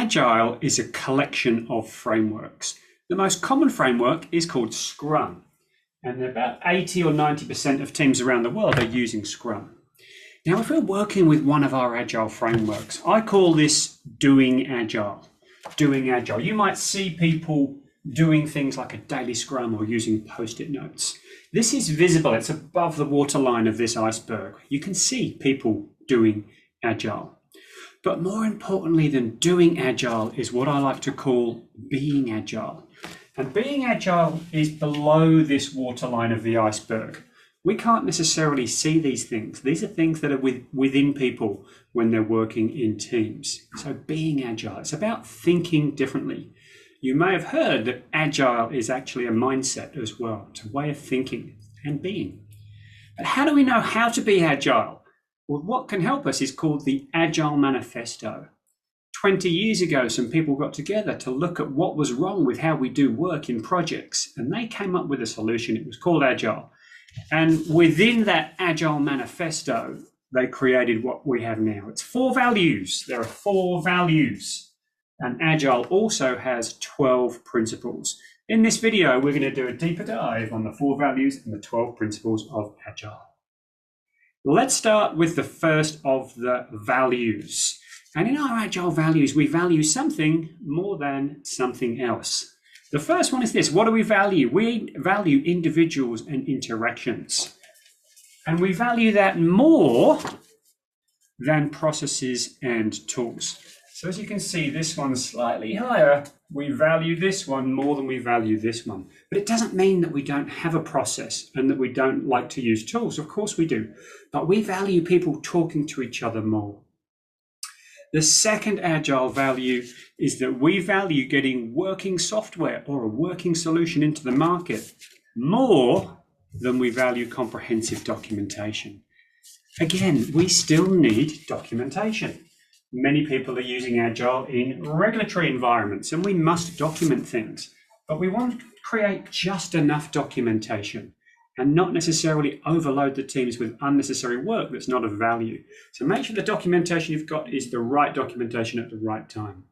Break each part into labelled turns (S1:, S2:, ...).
S1: Agile is a collection of frameworks. The most common framework is called Scrum, and about 80 or 90% of teams around the world are using Scrum. Now, if we're working with one of our Agile frameworks, I call this doing Agile. Doing Agile. You might see people doing things like a daily Scrum or using Post-it notes. This is visible. It's above the waterline of this iceberg. You can see people doing Agile. But more importantly than doing Agile is what I like to call being Agile. And being Agile is below this waterline of the iceberg. We can't necessarily see these things. These are things that are within people when they're working in teams. So being Agile, it's about thinking differently. You may have heard that Agile is actually a mindset as well. It's a way of thinking and being. But how do we know how to be Agile? Well, what can help us is called the Agile Manifesto. 20 years ago, some people got together to look at what was wrong with how we do work in projects, and they came up with a solution. It was called Agile. And within that Agile Manifesto, they created what we have now. It's 4 values. There are 4 values. And Agile also has 12 principles. In this video, we're going to do a deeper dive on the 4 values and the 12 principles of Agile. Let's start with the first of the values. And in our Agile values, we value something more than something else. The first one is this. What do we value? We value individuals and interactions. And we value that more than processes and tools. So as you can see, this one's slightly higher. We value this one more than we value this one. But it doesn't mean that we don't have a process and that we don't like to use tools. Of course we do. But we value people talking to each other more. The second Agile value is that we value getting working software or a working solution into the market more than we value comprehensive documentation. Again, we still need documentation. Many people are using Agile in regulatory environments, and we must document things. But we want to create just enough documentation and not necessarily overload the teams with unnecessary work that's not of value. So make sure the documentation you've got is the right documentation at the right time.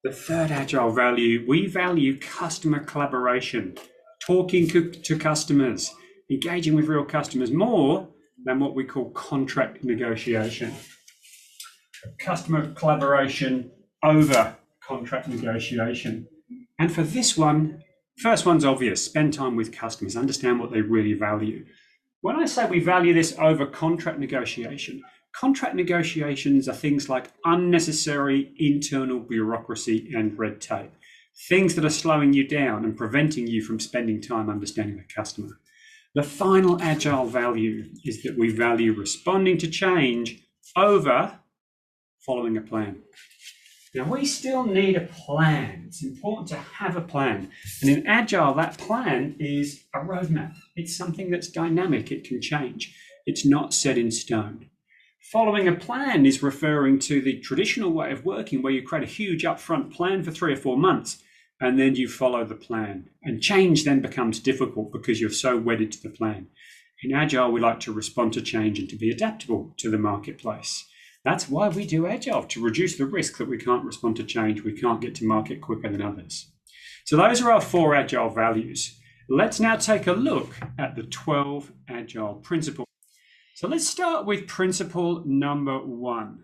S1: The third Agile value, we value customer collaboration, talking to customers, engaging with real customers more than what we call contract negotiation. Customer collaboration over contract negotiation. And for this one, first one's obvious, spend time with customers, understand what they really value. When I say we value this over contract negotiations are things like unnecessary internal bureaucracy and red tape, things that are slowing you down and preventing you from spending time understanding the customer. The final Agile value is that we value responding to change over following a plan. Now, we still need a plan. It's important to have a plan. And in Agile, that plan is a roadmap. It's something that's dynamic. It can change. It's not set in stone. Following a plan is referring to the traditional way of working where you create a huge upfront plan for 3 or 4 months, and then you follow the plan. And change then becomes difficult because you're so wedded to the plan. In Agile, we like to respond to change and to be adaptable to the marketplace. That's why we do Agile, to reduce the risk that we can't respond to change, we can't get to market quicker than others. So those are our 4 Agile values. Let's now take a look at the 12 Agile principles. So let's start with principle number 1.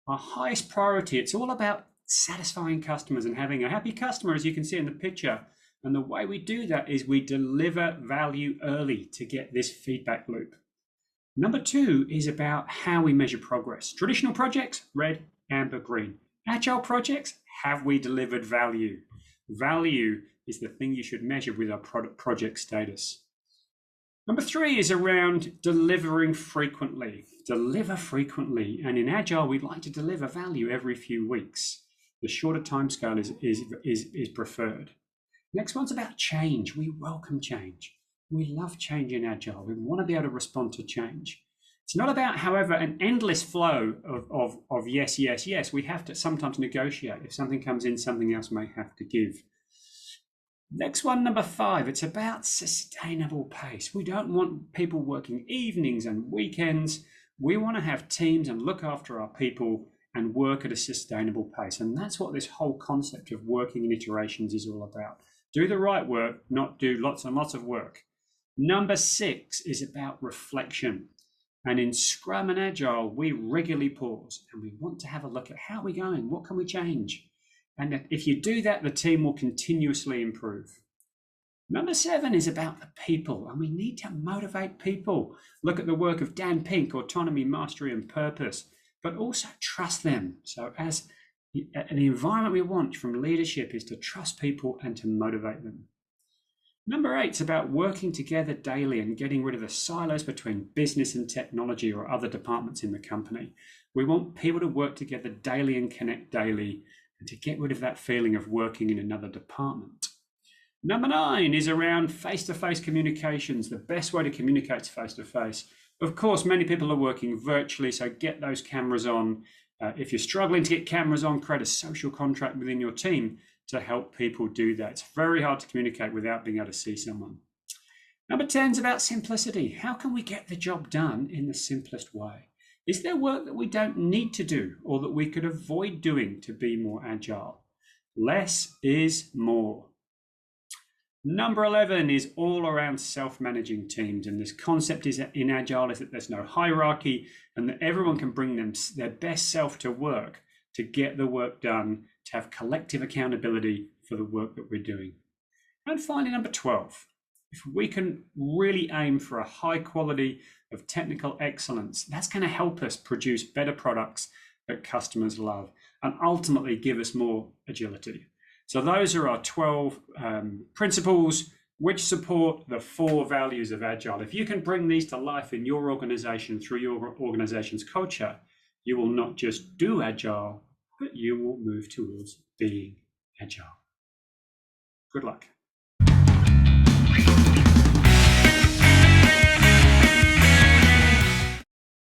S1: Our highest priority, it's all about satisfying customers and having a happy customer, as you can see in the picture. And the way we do that is we deliver value early to get this feedback loop. Number 2 is about how we measure progress. Traditional projects, red, amber, green. Agile projects, have we delivered value? Value is the thing you should measure with our project status. Number 3 is around delivering frequently. Deliver frequently. And in Agile, we'd like to deliver value every few weeks. The shorter timescale is preferred. Next one's about change. We welcome change. We love change in Agile. We want to be able to respond to change. It's not about, however, an endless flow of yes, yes, yes. We have to sometimes negotiate. If something comes in, something else may have to give. Next one, number 5, it's about sustainable pace. We don't want people working evenings and weekends. We want to have teams and look after our people and work at a sustainable pace. And that's what this whole concept of working in iterations is all about. Do the right work, not do lots and lots of work. Number 6 is about reflection. And in Scrum and Agile, we regularly pause and we want to have a look at how we're going, what can we change? And if you do that, the team will continuously improve. Number 7 is about the people, and we need to motivate people. Look at the work of Dan Pink, Autonomy, Mastery, and Purpose, but also trust them. So as the environment we want from leadership is to trust people and to motivate them. Number 8 is about working together daily and getting rid of the silos between business and technology or other departments in the company. We want people to work together daily and connect daily and to get rid of that feeling of working in another department. Number 9 is around face-to-face communications. The best way to communicate is face-to-face. Of course, many people are working virtually, so get those cameras on. If you're struggling to get cameras on, create a social contract within your team to help people do that. It's very hard to communicate without being able to see someone. Number 10 is about simplicity. How can we get the job done in the simplest way? Is there work that we don't need to do or that we could avoid doing to be more agile? Less is more. Number 11 is all around self-managing teams. And this concept is in Agile is that there's no hierarchy and that everyone can bring their best self to work to get the work done, to have collective accountability for the work that we're doing. And finally, number 12, if we can really aim for a high quality of technical excellence, that's going to help us produce better products that customers love and ultimately give us more agility. So those are our 12 principles which support the 4 values of Agile. If you can bring these to life in your organization through your organization's culture, you will not just do Agile, but you will move towards being Agile. Good luck.